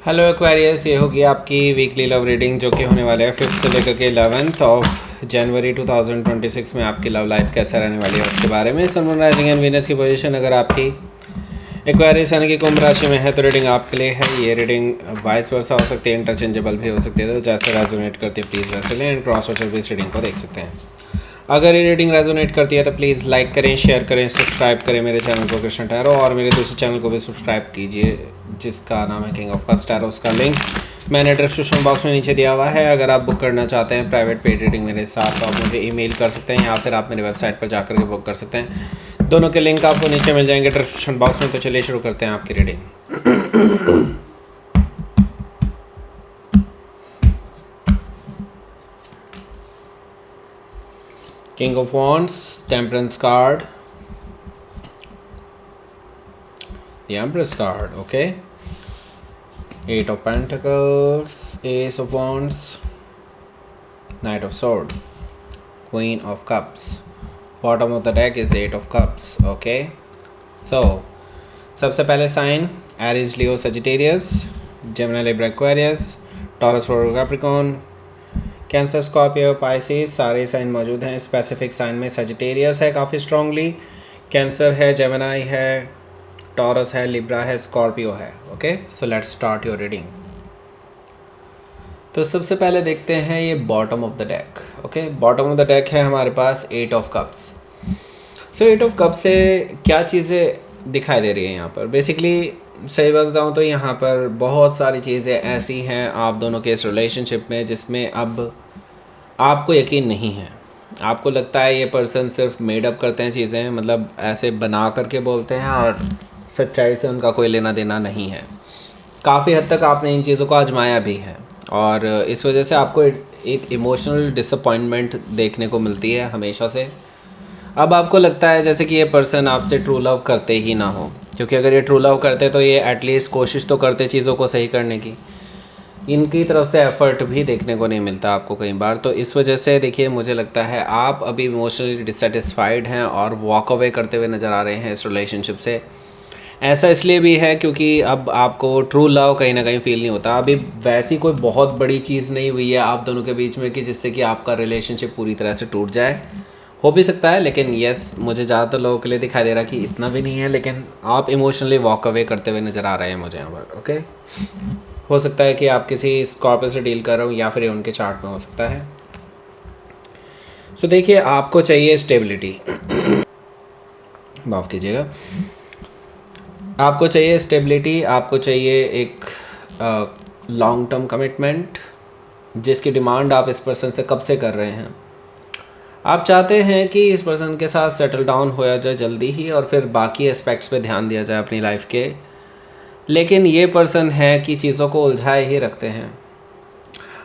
Hello Aquarius, ये होगी आपकी वीकली लव रीडिंग जो कि होने वाले है 5th से लेकर के 11th ऑफ जनवरी 2026 में आपकी लव लाइफ कैसा रहने वाली है उसके बारे में। सन, मून, राइजिंग एंड वीनस की पोजीशन अगर आपकी एक्वेरियस यानी कि कुंभ राशि में है तो रीडिंग आपके लिए है। ये रीडिंग वाइस वर्सा हो सकती है, इंटरचेंजेबल भी हो सकती है, तो जैसे रेजोनेट करती है प्लीज़ वैसे लें एंड क्रॉस वॉचर भी इस रीडिंग को देख सकते हैं। अगर ये रीडिंग रेजोनेट करती है तो प्लीज़ लाइक करें, शेयर करें, सब्सक्राइब करें मेरे चैनल को कृष्ण टैरो, और मेरे दूसरे चैनल को भी सब्सक्राइब कीजिए जिसका नाम है किंग ऑफ कप्स टैरो। उसका लिंक मैंने डिस्क्रिप्शन बॉक्स में नीचे दिया हुआ है। अगर आप बुक करना चाहते हैं प्राइवेट पेड रीडिंग मेरे साथ तो आप मुझे ईमेल कर सकते हैं या फिर आप मेरी वेबसाइट पर जाकर के बुक कर सकते हैं। दोनों के लिंक आपको नीचे मिल जाएंगे डिस्क्रिप्शन बॉक्स में। तो चलिए शुरू करते हैं आपकी reading. King of Wands, Temperance card, the Empress card, okay? Eight of Pentacles, Ace of Wands, Knight of Swords, Queen of Cups. Bottom of the deck is Eight of Cups, okay? So, सबसे पहले sign Aries, Leo, Sagittarius, Gemini, Libra, Aquarius, Taurus, Virgo, Capricorn, Cancer, Scorpio, Pisces, सारे sign मौजूद हैं। Specific sign में Sagittarius है काफ़ी strongly, Cancer है, Gemini है, टॉरस है, लिब्रा है, स्कॉर्पियो है। Okay, so let's start your reading. तो सबसे पहले देखते हैं ये bottom of the deck. Okay, bottom of the deck है हमारे पास eight of cups. So eight of cup से क्या चीज़ें दिखाई दे रही हैं यहाँ पर? बेसिकली सही बात बताऊँ तो यहाँ पर बहुत सारी चीज़ें ऐसी हैं आप दोनों के इस रिलेशनशिप में जिसमें अब आपको यकीन नहीं है। आपको लगता है ये पर्सन सिर्फ मेडअप करते हैं चीज़ें, मतलब ऐसे बना करके बोलते हैं और सच्चाई से उनका कोई लेना देना नहीं है। काफ़ी हद तक आपने इन चीज़ों को आजमाया भी है और इस वजह से आपको एक इमोशनल डिसअपॉइंटमेंट देखने को मिलती है हमेशा से। अब आपको लगता है जैसे कि ये पर्सन आपसे ट्रू लव करते ही ना हो, क्योंकि अगर ये ट्रू लव करते तो ये एटलीस्ट कोशिश तो करते चीज़ों को सही करने की। इनकी तरफ से एफर्ट भी देखने को नहीं मिलता आपको कई बार। तो इस वजह से देखिए मुझे लगता है आप अभी इमोशनली डिससेटिस्फाइड हैं और वॉक अवे करते हुए नज़र आ रहे हैं इस रिलेशनशिप से। ऐसा इसलिए भी है क्योंकि अब आपको ट्रू लव कहीं ना कहीं फील नहीं होता। अभी वैसी कोई बहुत बड़ी चीज़ नहीं हुई है आप दोनों के बीच में कि जिससे कि आपका रिलेशनशिप पूरी तरह से टूट जाए। हो भी सकता है, लेकिन यस, मुझे ज़्यादातर लोगों के लिए दिखाई दे रहा है कि इतना भी नहीं है, लेकिन आप इमोशनली वॉक अवे करते हुए नज़र आ रहे हैं मुझे यहाँ पर। ओके, हो सकता है कि आप किसी स्कॉर्पियो से डील कर रहे हो या फिर उनके चार्ट में हो सकता है। सो देखिए, आपको चाहिए स्टेबिलिटी, माफ़ कीजिएगा, आपको चाहिए स्टेबिलिटी, आपको चाहिए एक लॉन्ग टर्म कमिटमेंट जिसकी डिमांड आप इस पर्सन से कब से कर रहे हैं। आप चाहते हैं कि इस पर्सन के साथ सेटल डाउन होया जाए जल्दी ही और फिर बाकी एस्पेक्ट्स पे ध्यान दिया जाए अपनी लाइफ के। लेकिन ये पर्सन है कि चीज़ों को उलझाए ही रखते हैं।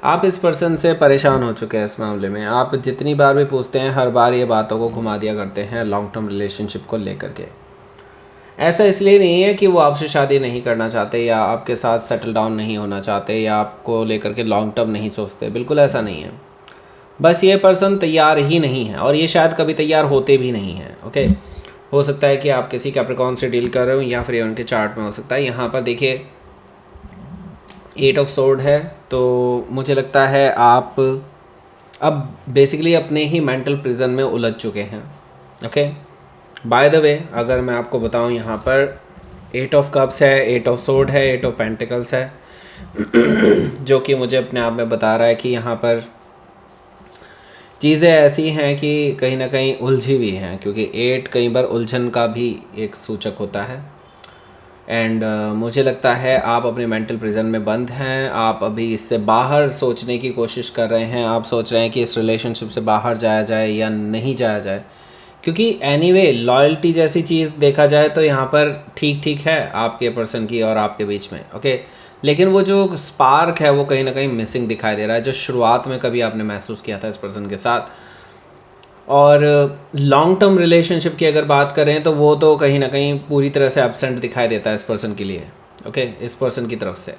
आप इस पर्सन से परेशान हो चुके हैं इस मामले में। आप जितनी बार भी पूछते हैं हर बार ये बातों को घुमा दिया करते हैं लॉन्ग टर्म रिलेशनशिप को लेकर के। ऐसा इसलिए नहीं है कि वो आपसे शादी नहीं करना चाहते या आपके साथ सेटल डाउन नहीं होना चाहते या आपको लेकर के लॉन्ग टर्म नहीं सोचते, बिल्कुल ऐसा नहीं है। बस ये पर्सन तैयार ही नहीं है और ये शायद कभी तैयार होते भी नहीं हैं। ओके, हो सकता है कि आप किसी कैप्रिकॉर्न से डील कर रहे हो या फिर उनके चार्ट में हो सकता है। यहाँ पर देखिए एट ऑफ सोर्ड है, तो मुझे लगता है आप अब बेसिकली अपने ही मेंटल प्रिजन में उलझ चुके हैं। ओके, बाय द वे अगर मैं आपको बताऊं, यहाँ पर एट ऑफ कप्स है, एट ऑफ सोर्ड है, एट ऑफ पेंटिकल्स है जो कि मुझे अपने आप में बता रहा है कि यहाँ पर चीज़ें ऐसी हैं कि कहीं ना कहीं उलझी हुई हैं, क्योंकि एट कई बार उलझन का भी एक सूचक होता है। एंड मुझे लगता है आप अपने मेंटल प्रिजन में बंद हैं। आप अभी इससे बाहर सोचने की कोशिश कर रहे हैं। आप सोच रहे हैं कि इस रिलेशनशिप से बाहर जाया जाए या नहीं जाया जाए, क्योंकि एनीवे लॉयल्टी जैसी चीज़ देखा जाए तो यहाँ पर ठीक ठीक है आपके पर्सन की और आपके बीच में। ओके, लेकिन वो जो स्पार्क है वो कहीं ना कहीं मिसिंग दिखाई दे रहा है, जो शुरुआत में कभी आपने महसूस किया था इस पर्सन के साथ। और लॉन्ग टर्म रिलेशनशिप की अगर बात करें तो वो तो कहीं ना कहीं पूरी तरह से एब्सेंट दिखाई देता है इस पर्सन के लिए। ओके, इस पर्सन की तरफ से।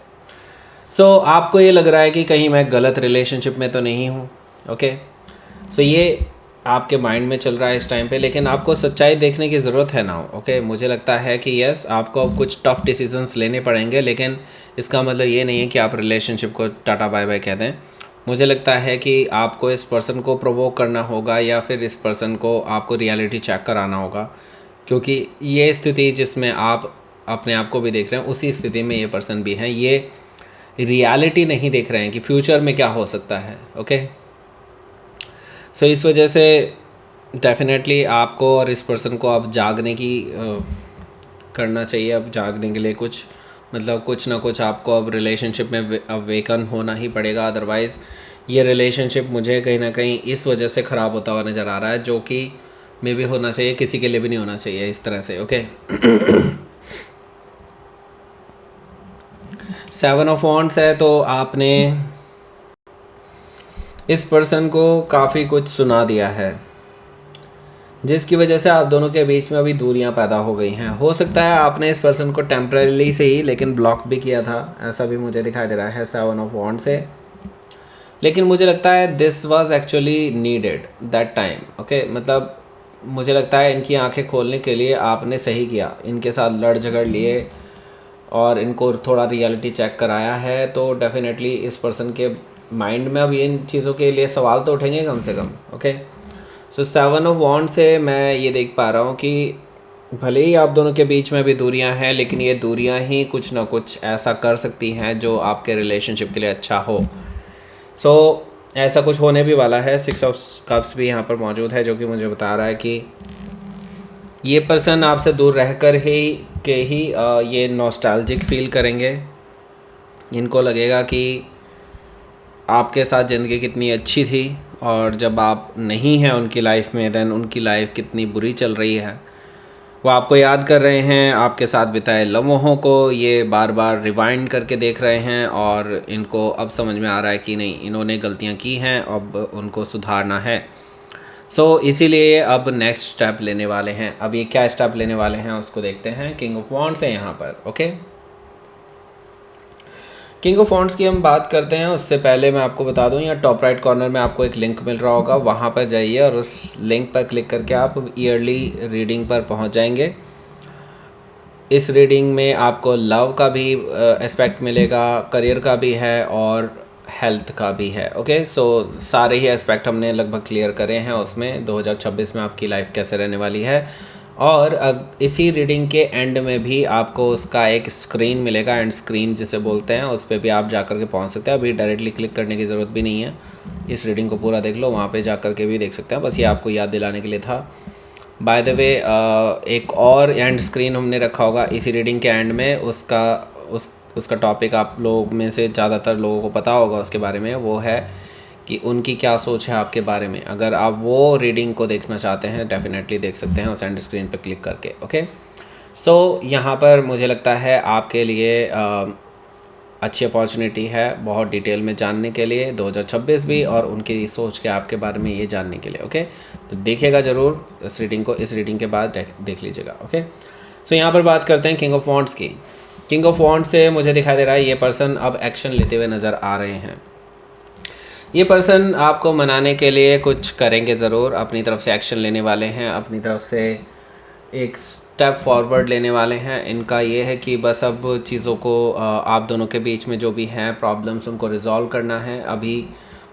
सो आपको ये लग रहा है कि कहीं मैं गलत रिलेशनशिप में तो नहीं हूँ। ओके, सो ये आपके माइंड में चल रहा है इस टाइम पे, लेकिन आपको सच्चाई देखने की ज़रूरत है ना। ओके, मुझे लगता है कि यस, आपको अब कुछ टफ डिसीजंस लेने पड़ेंगे, लेकिन इसका मतलब ये नहीं है कि आप रिलेशनशिप को टाटा बाय बाय कह दें। मुझे लगता है कि आपको इस पर्सन को प्रोवोक करना होगा, या फिर इस पर्सन को आपको रियलिटी चेक कराना होगा, क्योंकि ये स्थिति जिसमें आप अपने आप को भी देख रहे हैं, उसी स्थिति में ये पर्सन भी हैं। ये रियलिटी नहीं देख रहे हैं कि फ्यूचर में क्या हो सकता है। ओके, सो इस वजह से डेफिनेटली आपको और इस पर्सन को अब जागने की करना चाहिए। अब जागने के लिए कुछ मतलब कुछ ना कुछ आपको अब रिलेशनशिप में अवेकन होना ही पड़ेगा, अदरवाइज़ ये रिलेशनशिप मुझे कहीं ना कहीं इस वजह से ख़राब होता हुआ नज़र आ रहा है, जो कि मे भी होना चाहिए, किसी के लिए भी नहीं होना चाहिए इस तरह से। ओके, 7 ऑफ वॉन्ड्स है, तो आपने इस पर्सन को काफ़ी कुछ सुना दिया है, जिसकी वजह से आप दोनों के बीच में अभी दूरियां पैदा हो गई हैं। हो सकता है आपने इस पर्सन को टेम्परेली से ही लेकिन ब्लॉक भी किया था, ऐसा भी मुझे दिखाई दे रहा है 7 ऑफ वॉन्ड से। लेकिन मुझे लगता है this was actually needed that time. Okay, मतलब मुझे लगता है इनकी आंखें खोलने के लिए आपने सही किया, इनके साथ लड़ झगड़ लिए और इनको थोड़ा रियलिटी चेक कराया है, तो डेफिनेटली इस पर्सन के माइंड में अब इन चीज़ों के लिए सवाल तो उठेंगे कम से कम। ओके, सो 7 ऑफ वॉन्ड से मैं ये देख पा रहा हूँ कि भले ही आप दोनों के बीच में भी दूरियां हैं, लेकिन ये दूरियां ही कुछ ना कुछ ऐसा कर सकती हैं जो आपके रिलेशनशिप के लिए अच्छा हो। सो ऐसा कुछ होने भी वाला है। 6 ऑफ कप्स भी यहाँ पर मौजूद है, जो कि मुझे बता रहा है कि ये पर्सन आपसे दूर रहकर ही ये नॉस्टैल्जिक फील करेंगे। इनको लगेगा कि आपके साथ ज़िंदगी कितनी अच्छी थी, और जब आप नहीं हैं उनकी लाइफ में, देन उनकी लाइफ कितनी बुरी चल रही है। वो आपको याद कर रहे हैं, आपके साथ बिताए लम्हों को ये बार बार रिवाइंड करके देख रहे हैं, और इनको अब समझ में आ रहा है कि नहीं, इन्होंने गलतियाँ की हैं, अब उनको सुधारना है। सो इसीलिए अब नेक्स्ट स्टेप लेने वाले हैं। अब ये क्या स्टेप लेने वाले हैं उसको देखते हैं। किंग ऑफ वॉन्ड्स है यहाँ पर। ओके, किंग ऑफ वॉन्ड्स की हम बात करते हैं, उससे पहले मैं आपको बता दूं, यहाँ टॉप राइट कॉर्नर में आपको एक लिंक मिल रहा होगा, वहाँ पर जाइए और उस लिंक पर क्लिक करके आप ईयरली रीडिंग पर पहुँच जाएंगे। इस रीडिंग में आपको लव का भी एस्पेक्ट मिलेगा, करियर का भी है और हेल्थ का भी है। ओके, सो सारे ही एस्पेक्ट हमने लगभग क्लियर करे हैं उसमें 2026 में आपकी लाइफ कैसे रहने वाली है। और इसी रीडिंग के एंड में भी आपको उसका एक स्क्रीन मिलेगा, एंड स्क्रीन जिसे बोलते हैं, उस पर भी आप जा कर के पहुँच सकते हैं। अभी डायरेक्टली क्लिक करने की ज़रूरत भी नहीं है, इस रीडिंग को पूरा देख लो, वहाँ पे जा कर के भी देख सकते हैं। बस ये आपको याद दिलाने के लिए था। बाय द वे, एक और एंड स्क्रीन हमने रखा होगा इसी रीडिंग के एंड में, उसका टॉपिक आप लोग में से ज़्यादातर लोगों को पता होगा उसके बारे में, वो है कि उनकी क्या सोच है आपके बारे में। अगर आप वो रीडिंग को देखना चाहते हैं, डेफिनेटली देख सकते हैं उस एंड स्क्रीन पर क्लिक करके। ओके, सो यहाँ पर मुझे लगता है आपके लिए अच्छी अपॉर्चुनिटी है बहुत डिटेल में जानने के लिए 2026 भी, और उनकी सोच के आपके बारे में ये जानने के लिए। ओके, तो देखिएगा ज़रूर इस रीडिंग को, इस रीडिंग के बाद देख लीजिएगा। ओके, सो यहाँ पर बात करते हैं किंग ऑफ वॉन्ड्स की। किंग ऑफ वॉन्ड्स से मुझे दिखाई दे रहा है ये पर्सन अब एक्शन लेते हुए नज़र आ रहे हैं। ये पर्सन आपको मनाने के लिए कुछ करेंगे ज़रूर, अपनी तरफ से एक्शन लेने वाले हैं, अपनी तरफ से एक स्टेप फॉरवर्ड लेने वाले हैं। इनका ये है कि बस अब चीज़ों को आप दोनों के बीच में जो भी हैं प्रॉब्लम्स, उनको रिजॉल्व करना है। अभी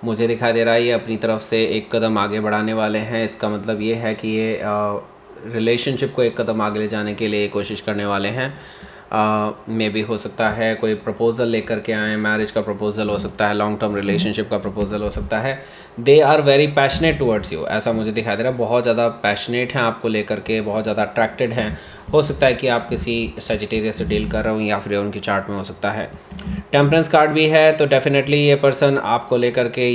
मुझे दिखाई दे रहा है ये अपनी तरफ से एक कदम आगे बढ़ाने वाले हैं। इसका मतलब ये है कि ये रिलेशनशिप को एक कदम आगे ले जाने के लिए कोशिश करने वाले हैं। मे भी हो सकता है कोई प्रपोज़ल लेकर के आएँ, मैरिज का प्रपोज़ल हो सकता है, लॉन्ग टर्म रिलेशनशिप का प्रपोज़ल हो सकता है। They are very passionate towards you, ऐसा मुझे दिखाई दे रहा है। बहुत ज़्यादा पैशनेट हैं आपको लेकर के, बहुत ज़्यादा अट्रैक्टेड हैं। हो सकता है कि आप किसी सजिटेरियस से डील कर रहे हो, या फिर उनकी चार्ट में हो सकता है। टेम्परेंस कार्ड भी है, तो डेफिनेटली ये पर्सन आपको लेकर के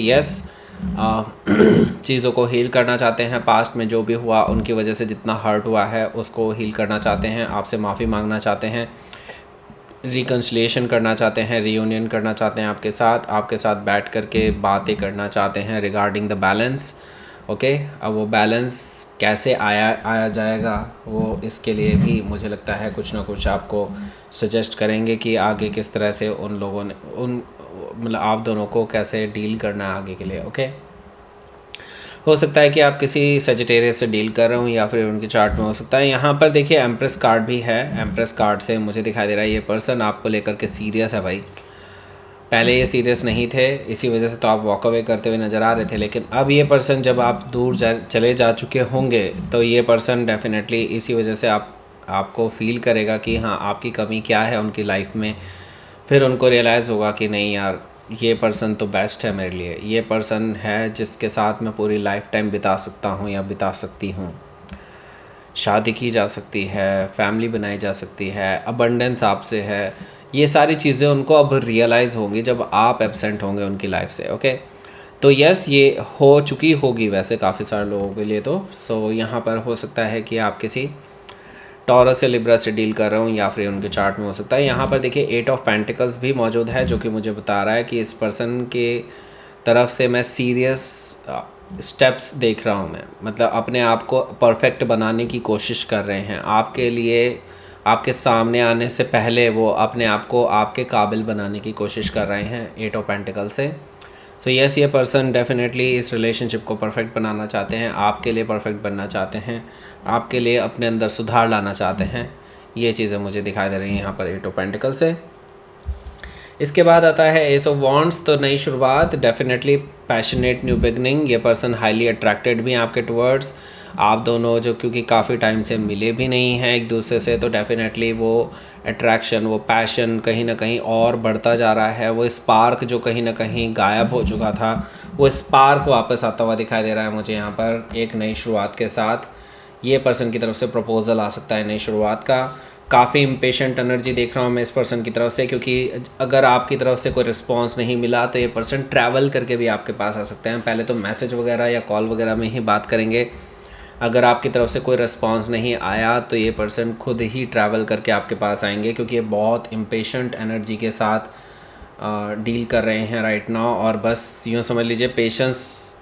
चीज़ों को हील करना चाहते हैं। पास्ट में जो भी हुआ, उनकी वजह से जितना हर्ट हुआ है उसको हील करना चाहते हैं, आपसे माफ़ी मांगना चाहते हैं, रिकन्सिलिएशन करना चाहते हैं, रियूनियन करना चाहते हैं आपके साथ बैठ कर के बातें करना चाहते हैं रिगार्डिंग द बैलेंस। ओके, अब वो बैलेंस कैसे आया जाएगा, वो इसके लिए भी मुझे लगता है कुछ ना कुछ आपको सजेस्ट करेंगे कि आगे किस तरह से उन लोगों ने मतलब आप दोनों को कैसे डील करना है आगे के लिए। ओके, हो सकता है कि आप किसी सजिटेरियस से डील कर रहे हो या फिर उनके चार्ट में हो सकता है। यहाँ पर देखिए एम्प्रेस कार्ड भी है। एम्प्रेस कार्ड से मुझे दिखाई दे रहा है ये पर्सन आपको लेकर के सीरियस है भाई। पहले ये सीरियस नहीं थे, इसी वजह से तो आप वॉक अवे करते हुए नज़र आ रहे थे, लेकिन अब ये पर्सन जब आप दूर चले जा चुके होंगे तो ये पर्सन डेफिनेटली इसी वजह से आपको फील करेगा कि हाँ आपकी कमी क्या है उनकी लाइफ में। फिर उनको रियलाइज़ होगा कि नहीं यार ये पर्सन तो बेस्ट है मेरे लिए, ये पर्सन है जिसके साथ मैं पूरी लाइफ टाइम बिता सकता हूँ या बिता सकती हूँ। शादी की जा सकती है, फैमिली बनाई जा सकती है, अबंडेंस आपसे है। ये सारी चीज़ें उनको अब रियलाइज़ होंगी जब आप एब्सेंट होंगे उनकी लाइफ से। ओके, तो यस ये हो चुकी होगी वैसे काफ़ी सारे लोगों के लिए तो। सो यहाँ पर हो सकता है कि आप किसी टॉरस या लिब्रा से डील कर रहे हूँ या फिर उनके चार्ट में हो सकता है। यहाँ पर देखिए 8 ऑफ पेंटिकल्स भी मौजूद है, जो कि मुझे बता रहा है कि इस पर्सन के तरफ से मैं सीरियस स्टेप्स देख रहा हूँ। मैं मतलब अपने आप को परफेक्ट बनाने की कोशिश कर रहे हैं आपके लिए। आपके सामने आने से पहले वो अपने आप को आपके काबिल बनाने की कोशिश कर रहे हैं 8 ऑफ पेंटिकल से। सो यस ये पर्सन डेफिनेटली इस रिलेशनशिप को परफेक्ट बनाना चाहते हैं, आपके लिए परफेक्ट बनना चाहते हैं, आपके लिए अपने अंदर सुधार लाना चाहते हैं। ये चीज़ें मुझे दिखाई दे रही हैं यहाँ पर 8 ऑफ पेंटिकल से। इसके बाद आता है एस ऑफ वॉन्ड्स, तो नई शुरुआत, डेफिनेटली पैशनेट न्यू बिगनिंग। ये पर्सन हाईली अट्रैक्टेड भी हैं आपके टुवर्ड्स। आप दोनों जो क्योंकि काफ़ी टाइम से मिले भी नहीं हैं एक दूसरे से, तो डेफिनेटली वो अट्रैक्शन, वो पैशन कहीं ना कहीं और बढ़ता जा रहा है। वो स्पार्क जो कहीं ना कहीं गायब हो चुका था, वो स्पार्क वापस आता हुआ दिखाई दे रहा है मुझे यहाँ पर एक नई शुरुआत के साथ। ये पर्सन की तरफ से प्रपोज़ल आ सकता है नई शुरुआत का। काफ़ी इम्पेशेंट एनर्जी देख रहा हूँ मैं इस पर्सन की तरफ से, क्योंकि अगर आपकी तरफ से कोई रिस्पांस नहीं मिला तो ये पर्सन ट्रैवल करके भी आपके पास आ सकते हैं। पहले तो मैसेज वगैरह या कॉल वगैरह में ही बात करेंगे। अगर आपकी तरफ से कोई रिस्पांस नहीं आया तो ये पर्सन खुद ही ट्रैवल करके आपके पास आएंगे, क्योंकि ये बहुत इम्पेशेंट एनर्जी के साथ डील कर रहे हैं राइट नाउ। और बस यूँ समझ लीजिए पेशेंस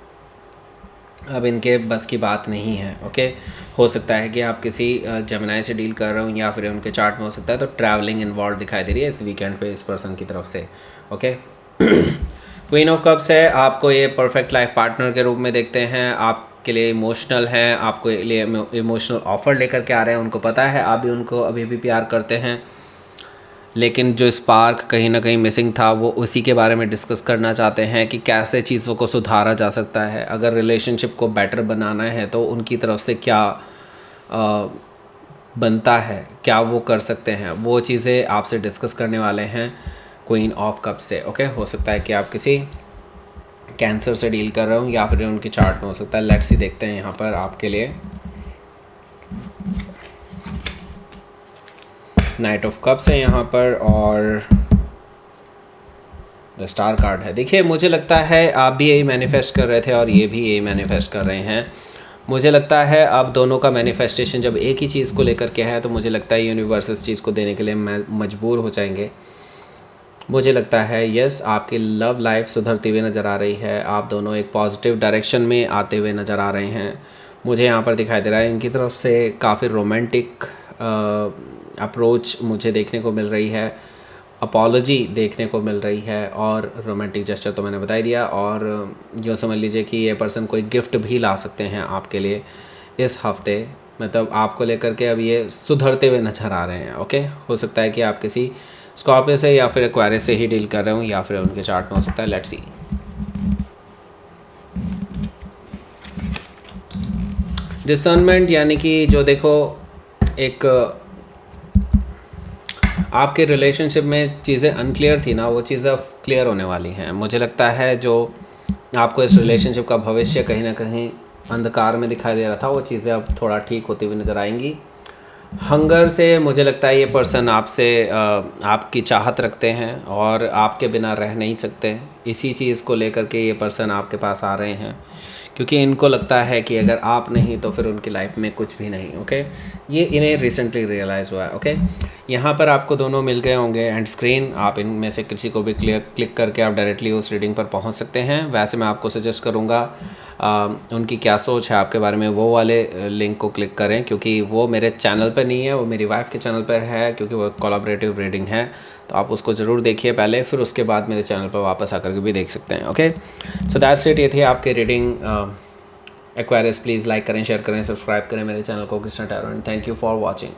अब इनके बस की बात नहीं है। ओके, हो सकता है कि आप किसी जेमिनी से डील कर रहे हो या फिर उनके चार्ट में हो सकता है, तो ट्रैवलिंग इन्वॉल्व दिखाई दे रही है इस वीकेंड पे इस पर्सन की तरफ से। ओके, क्वीन ऑफ कप्स है, आपको ये परफेक्ट लाइफ पार्टनर के रूप में देखते हैं, आपके लिए इमोशनल हैं, आपको लिए इमोशनल ऑफर लेकर के आ रहे हैं। उनको पता है आप भी उनको अभी भी प्यार करते हैं, लेकिन जो स्पार्क कहीं ना कहीं मिसिंग था वो उसी के बारे में डिस्कस करना चाहते हैं कि कैसे चीज़ों को सुधारा जा सकता है। अगर रिलेशनशिप को बेटर बनाना है तो उनकी तरफ से क्या बनता है, क्या वो कर सकते हैं, वो चीज़ें आपसे डिस्कस करने वाले हैं क्वीन ऑफ कप से। ओके, हो सकता है कि आप किसी कैंसर से डील कर रहे हो या फिर उनके चार्ट में हो सकता है। लेट्स सी देखते हैं यहाँ पर आपके लिए नाइट ऑफ कप्स है यहाँ पर और द स्टार कार्ड है। देखिए मुझे लगता है आप भी यही मैनिफेस्ट कर रहे थे और ये भी यही मैनिफेस्ट कर रहे हैं। मुझे लगता है आप दोनों का मैनिफेस्टेशन जब एक ही चीज़ को लेकर के है तो मुझे लगता है यूनिवर्स इस चीज़ को देने के लिए मजबूर हो जाएंगे। मुझे लगता है यस आपकी लव लाइफ सुधरती हुई नज़र आ रही है, आप दोनों एक पॉजिटिव डायरेक्शन में आते हुए नज़र आ रहे हैं। मुझे यहाँ पर दिखाई दे रहा है इनकी तरफ से काफ़ी रोमांटिक अप्रोच मुझे देखने को मिल रही है, अपॉलॉजी देखने को मिल रही है और रोमांटिक जेस्चर तो मैंने बता ही दिया। और जो समझ लीजिए कि ये पर्सन कोई गिफ्ट भी ला सकते हैं आपके लिए इस हफ्ते, मतलब आपको लेकर के अब ये सुधरते हुए नज़र आ रहे हैं। ओके, हो सकता है कि आप किसी स्कॉर्पियो से या फिर एक्वारियस से ही डील कर रहे हो या फिर उनके चार्ट में हो सकता है। Let's see. डिसर्नमेंट यानी कि जो देखो एक आपके रिलेशनशिप में चीज़ें अनक्लियर थी ना, वो चीज़ें अब क्लियर होने वाली हैं। मुझे लगता है जो आपको इस रिलेशनशिप का भविष्य कहीं ना कहीं अंधकार में दिखाई दे रहा था वो चीज़ें अब थोड़ा ठीक होती हुई नज़र आएंगी। हंगर से मुझे लगता है ये पर्सन आपसे आपकी चाहत रखते हैं और आपके बिना रह नहीं सकते। इसी चीज़ को लेकर के ये पर्सन आपके पास आ रहे हैं क्योंकि इनको लगता है कि अगर आप नहीं तो फिर उनकी लाइफ में कुछ भी नहीं। ओके, ये इन्हें रिसेंटली रियलाइज़ हुआ है। ओके, यहाँ पर आपको दोनों मिल गए होंगे एंड स्क्रीन, आप इनमें से किसी को भी क्लिक करके आप डायरेक्टली उस रीडिंग पर पहुँच सकते हैं। वैसे मैं आपको सजेस्ट करूँगा उनकी क्या सोच है आपके बारे में वो वाले लिंक को क्लिक करें, क्योंकि वो मेरे चैनल पर नहीं है, वो मेरी वाइफ के चैनल पर है, क्योंकि वो कोलैबोरेटिव रीडिंग है। तो आप उसको ज़रूर देखिए पहले, फिर उसके बाद मेरे चैनल पर वापस आकर के भी देख सकते हैं। Okay, so that's it. ये थी आपकी रीडिंग एक्वायरियस प्लीज़ लाइक करें, शेयर करें, सब्सक्राइब करें मेरे चैनल को Krishna tarot, and thank you for watching.